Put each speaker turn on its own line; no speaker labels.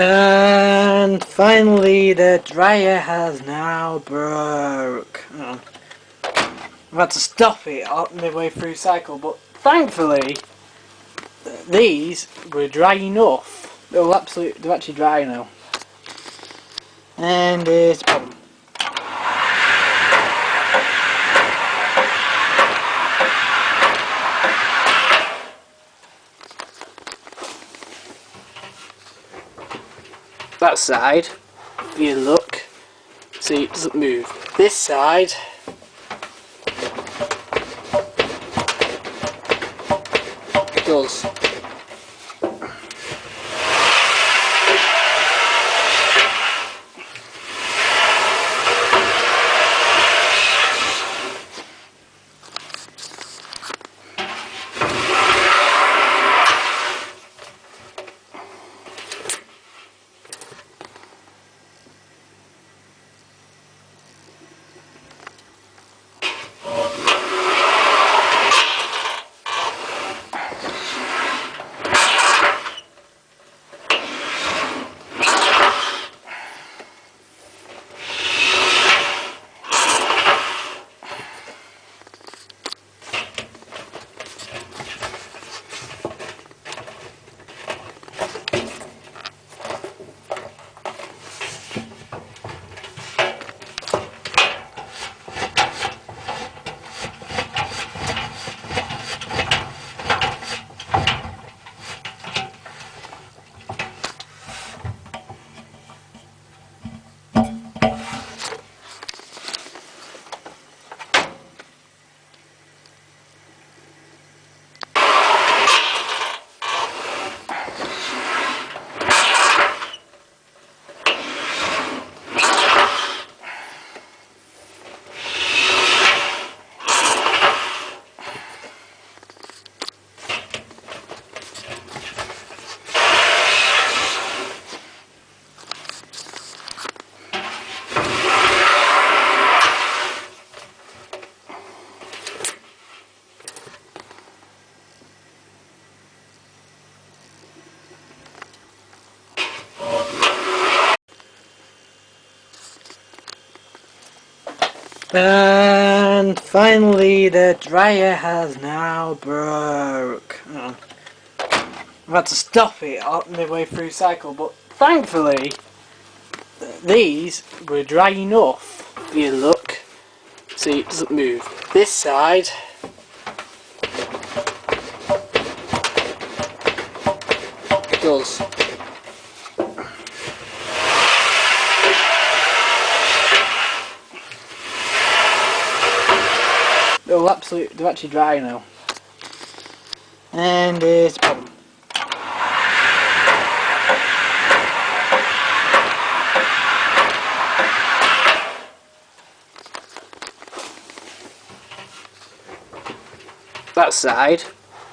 And finally the dryer has now broke. Oh. I've had to stop it midway through cycle, but thankfully these were dry enough. They're actually dry now. And it's a problem. That side, if you look, see it doesn't move. This side, it does. And finally the dryer has now broke. Oh. I've had to stop it midway through cycle, but thankfully these were dry enough. If you look, see it doesn't move. This side, it does. They're actually dry now. And it's a problem. That side,